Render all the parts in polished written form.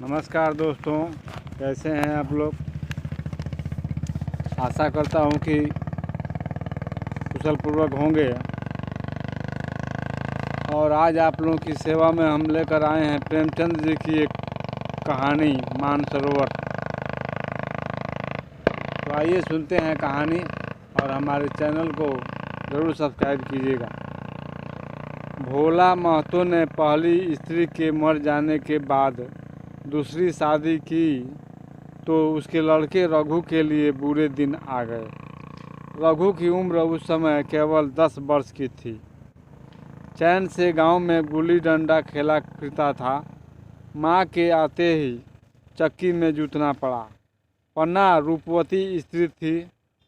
नमस्कार दोस्तों, कैसे हैं आप लोग। आशा करता हूं कि कुशल पूर्वक होंगे। और आज आप लोगों की सेवा में हम लेकर आए हैं प्रेमचंद जी की एक कहानी, मानसरोवर। तो आइए सुनते हैं कहानी, और हमारे चैनल को ज़रूर सब्सक्राइब कीजिएगा। भोला महतो ने पहली स्त्री के मर जाने के बाद दूसरी शादी की तो उसके लड़के रघु के लिए बुरे दिन आ गए। रघु की उम्र उस समय केवल 10 वर्ष की थी। चैन से गांव में गुल्ली डंडा खेला फिरता था। माँ के आते ही चक्की में जूतना पड़ा। पन्ना रूपवती स्त्री थी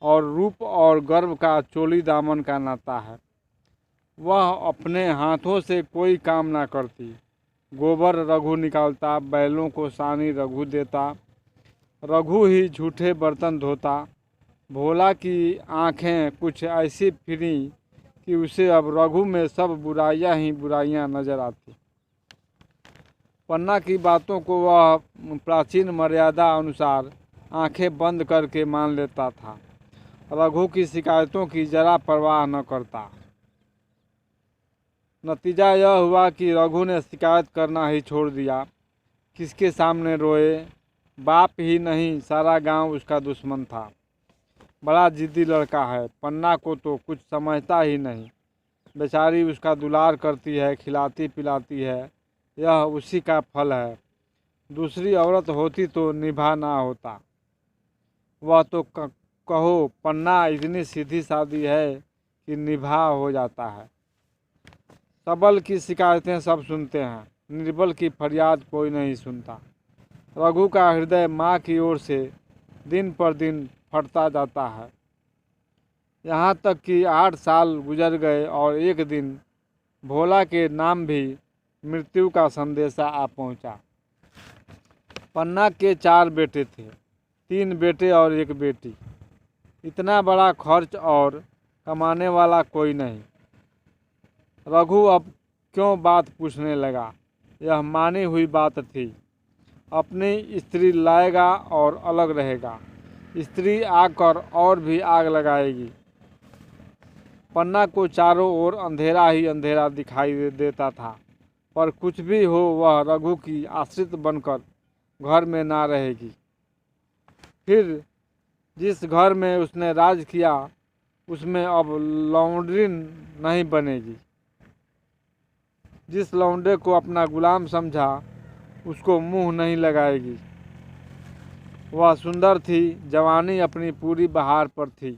और रूप और गर्व का चोली दामन का नाता है। वह अपने हाथों से कोई काम ना करती। गोबर रघु निकालता, बैलों को सानी रघु देता, रघु ही झूठे बर्तन धोता। भोला की आंखें कुछ ऐसी फिरी कि उसे अब रघु में सब बुराइयां ही बुराइयां नजर आती। पन्ना की बातों को वह प्राचीन मर्यादा अनुसार आंखें बंद करके मान लेता था। रघु की शिकायतों की जरा परवाह न करता। नतीजा यह हुआ कि रघु ने शिकायत करना ही छोड़ दिया। किसके सामने रोए। बाप ही नहीं, सारा गांव उसका दुश्मन था। बड़ा जिद्दी लड़का है। पन्ना को तो कुछ समझता ही नहीं। बेचारी उसका दुलार करती है, खिलाती पिलाती है। यह उसी का फल है। दूसरी औरत होती तो निभा ना होता। वह तो कहो पन्ना इतनी सीधी सादी है कि निभा हो जाता है। सबल की शिकायतें सब सुनते हैं, निर्बल की फरियाद कोई नहीं सुनता। रघु का हृदय माँ की ओर से दिन पर दिन फटता जाता है। यहाँ तक कि 8 साल गुजर गए और एक दिन भोला के नाम भी मृत्यु का संदेशा आ पहुँचा। पन्ना के 4 बेटे थे, 3 बेटे और 1 बेटी। इतना बड़ा खर्च और कमाने वाला कोई नहीं। रघु अब क्यों बात पूछने लगा। यह मानी हुई बात थी। अपनी स्त्री लाएगा और अलग रहेगा। स्त्री आकर और भी आग लगाएगी। पन्ना को चारों ओर अंधेरा ही अंधेरा दिखाई देता था। पर कुछ भी हो, वह रघु की आश्रित बनकर घर में ना रहेगी। फिर जिस घर में उसने राज किया उसमें अब लौंडरी नहीं बनेगी। जिस लौंडे को अपना गुलाम समझा उसको मुंह नहीं लगाएगी। वह सुंदर थी, जवानी अपनी पूरी बहार पर थी।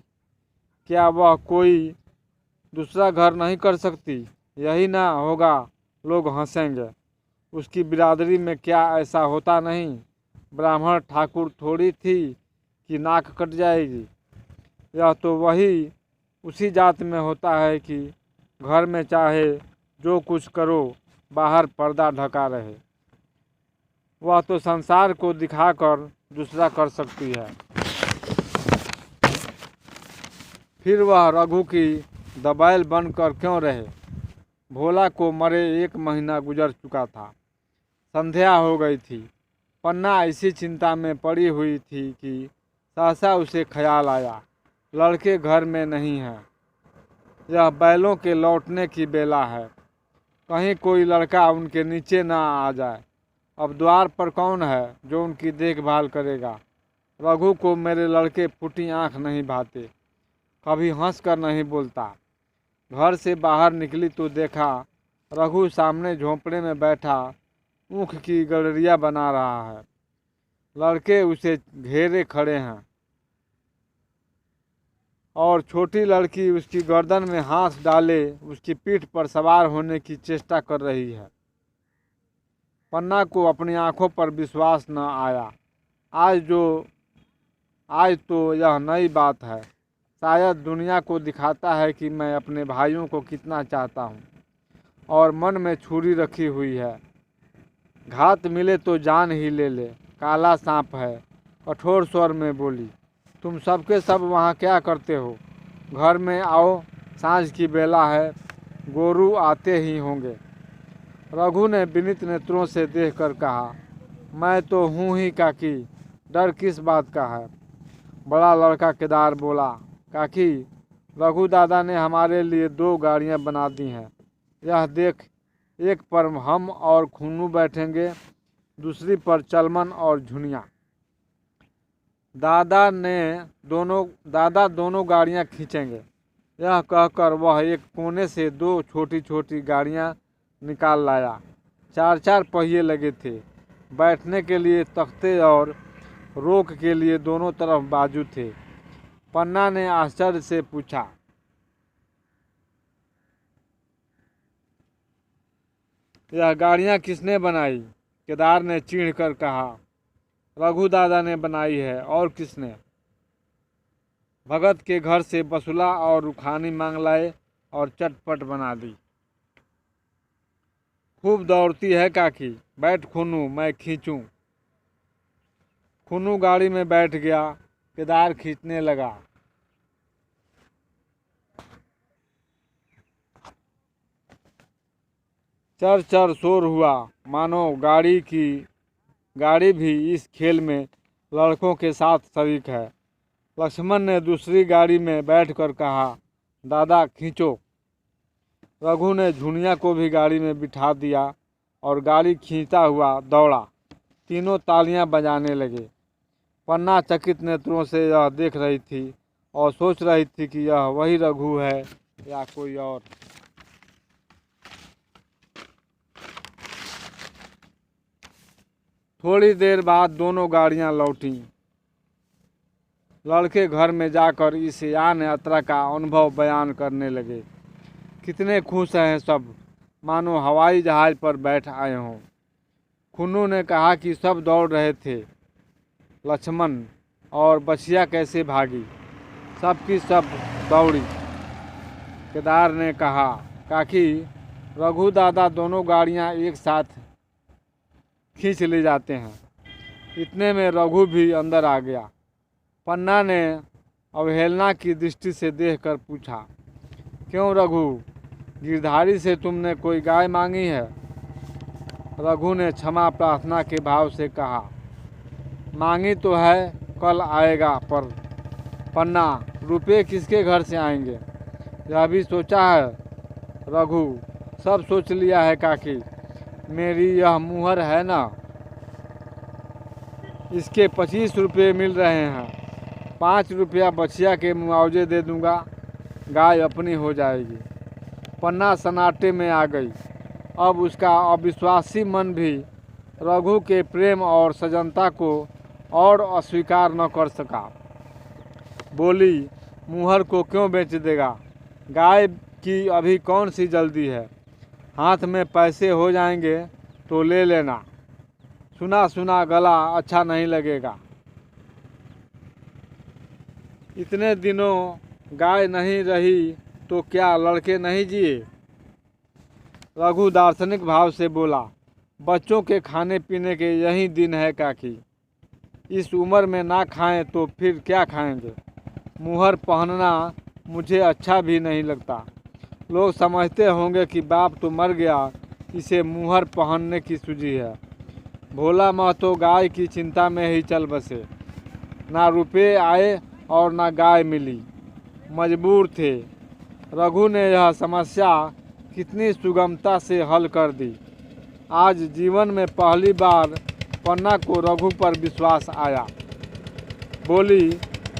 क्या वह कोई दूसरा घर नहीं कर सकती? यही ना होगा, लोग हंसेंगे। उसकी बिरादरी में क्या ऐसा होता नहीं? ब्राह्मण ठाकुर थोड़ी थी कि नाक कट जाएगी। यह तो वही उसी जात में होता है कि घर में चाहे जो कुछ करो, बाहर पर्दा ढका रहे। वह तो संसार को दिखाकर दूसरा कर सकती है। फिर वह रघु की दबैल बनकर क्यों रहे? भोला को मरे 1 महीना गुजर चुका था। संध्या हो गई थी। पन्ना ऐसी चिंता में पड़ी हुई थी कि सहसा उसे ख्याल आया, लड़के घर में नहीं हैं। यह बैलों के लौटने की बेला है। कहीं कोई लड़का उनके नीचे ना आ जाए। अब द्वार पर कौन है जो उनकी देखभाल करेगा? रघु को मेरे लड़के फूटी आंख नहीं भाते, कभी हंस कर नहीं बोलता। घर से बाहर निकली तो देखा रघु सामने झोंपड़े में बैठा ऊख की गडरिया बना रहा है। लड़के उसे घेरे खड़े हैं और छोटी लड़की उसकी गर्दन में हाथ डाले उसकी पीठ पर सवार होने की चेष्टा कर रही है। पन्ना को अपनी आंखों पर विश्वास न आया। आज तो यह नई बात है। शायद दुनिया को दिखाता है कि मैं अपने भाइयों को कितना चाहता हूँ। और मन में छुरी रखी हुई है। घात मिले तो जान ही ले ले। काला सांप है, कठोर स्वर में बोली। तुम सबके सब वहाँ क्या करते हो? घर में आओ, सांझ की बेला है, गोरू आते ही होंगे। रघु ने विनीत नेत्रों से देखकर कहा, मैं तो हूँ ही काकी, डर किस बात का है। बड़ा लड़का केदार बोला, काकी रघु दादा ने हमारे लिए 2 गाड़ियाँ बना दी हैं। यह देख, एक पर हम और खुन्नू बैठेंगे, दूसरी पर चलमन और झुनिया। दादा दोनों गाड़ियाँ खींचेंगे। यह कहकर वह एक कोने से 2 छोटी छोटी गाड़ियाँ निकाल लाया। 4 पहिए लगे थे। बैठने के लिए तख्ते और रोक के लिए दोनों तरफ बाजू थे। पन्ना ने आश्चर्य से पूछा, यह गाड़ियाँ किसने बनाई? केदार ने चीढ़ कर कहा, रघु दादा ने बनाई है, और किसने? भगत के घर से बसुला और रुखानी मांग लाए और चटपट बना दी। खूब दौड़ती है काकी, बैठ खुन्नू, मैं खींचूं। खुन्नू गाड़ी में बैठ गया। केदार खींचने लगा। चर चर शोर हुआ, मानो गाड़ी भी इस खेल में लड़कों के साथ शरीक है। लक्ष्मण ने दूसरी गाड़ी में बैठकर कहा, दादा खींचो। रघु ने झुनिया को भी गाड़ी में बिठा दिया और गाड़ी खींचता हुआ दौड़ा। तीनों तालियां बजाने लगे। पन्ना चकित नेत्रों से यह देख रही थी और सोच रही थी कि यह वही रघु है या कोई और। थोड़ी देर बाद दोनों गाड़ियां लौटीं। लड़के घर में जाकर इस यान यात्रा का अनुभव बयान करने लगे। कितने खुश हैं सब, मानो हवाई जहाज पर बैठ आए हों। खुन्नू ने कहा कि सब दौड़ रहे थे, लक्ष्मण और बछिया कैसे भागी? सबकी सब दौड़ी। केदार ने कहा, काकी रघु दादा दोनों गाड़ियां एक साथ खींच ले जाते हैं। इतने में रघु भी अंदर आ गया। पन्ना ने अवहेलना की दृष्टि से देखकर पूछा, क्यों रघु, गिरधारी से तुमने कोई गाय मांगी है? रघु ने क्षमा प्रार्थना के भाव से कहा, मांगी तो है, कल आएगा, पर पन्ना रुपये किसके घर से आएंगे? यह भी सोचा है? रघु, सब सोच लिया है काकी। मेरी यह मुहर है ना, इसके 25 रुपये मिल रहे हैं। 5 रुपया बछिया के मुआवजे दे दूंगा, गाय अपनी हो जाएगी। पन्ना सन्नाटे में आ गई। अब उसका अविश्वासी मन भी रघु के प्रेम और सजनता को और अस्वीकार न कर सका। बोली, मुहर को क्यों बेच देगा? गाय की अभी कौन सी जल्दी है? हाथ में पैसे हो जाएंगे तो ले लेना। सुना सुना गला अच्छा नहीं लगेगा। इतने दिनों गाय नहीं रही तो क्या लड़के नहीं जिए? रघु दार्शनिक भाव से बोला, बच्चों के खाने पीने के यही दिन है काकी। इस उम्र में ना खाएं तो फिर क्या खाएंगे? मुहर पहनना मुझे अच्छा भी नहीं लगता। लोग समझते होंगे कि बाप तो मर गया, इसे मुहर पहनने की सूझी है। भोला महतो गाय की चिंता में ही चल बसे। ना रुपये आए और ना गाय मिली, मजबूर थे। रघु ने यह समस्या कितनी सुगमता से हल कर दी। आज जीवन में पहली बार पन्ना को रघु पर विश्वास आया। बोली,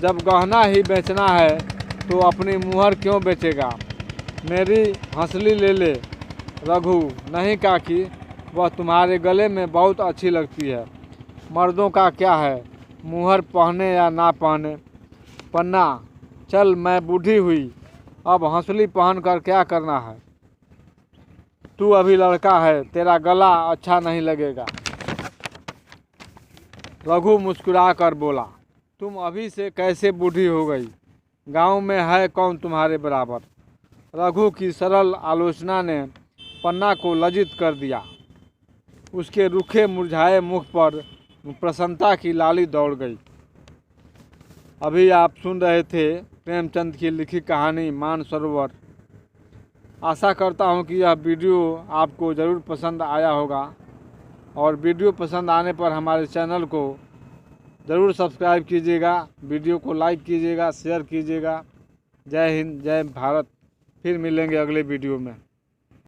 जब गहना ही बेचना है तो अपनी मुहर क्यों बेचेगा? मेरी हंसली ले ले। रघु, नहीं काकी, वह तुम्हारे गले में बहुत अच्छी लगती है। मर्दों का क्या है, मुहर पहने या ना पहने। पन्ना, चल, मैं बूढ़ी हुई, अब हंसली पहन कर क्या करना है? तू अभी लड़का है, तेरा गला अच्छा नहीं लगेगा। रघु मुस्कुरा कर बोला, तुम अभी से कैसे बूढ़ी हो गई? गांव में है कौन तुम्हारे बराबर? रघु की सरल आलोचना ने पन्ना को लज्जित कर दिया। उसके रूखे मुरझाए मुख पर प्रसन्नता की लाली दौड़ गई। अभी आप सुन रहे थे प्रेमचंद की लिखी कहानी मानसरोवर। आशा करता हूँ कि यह वीडियो आपको ज़रूर पसंद आया होगा। और वीडियो पसंद आने पर हमारे चैनल को ज़रूर सब्सक्राइब कीजिएगा, वीडियो को लाइक कीजिएगा, शेयर कीजिएगा। जय हिंद, जय भारत। फिर मिलेंगे अगले वीडियो में।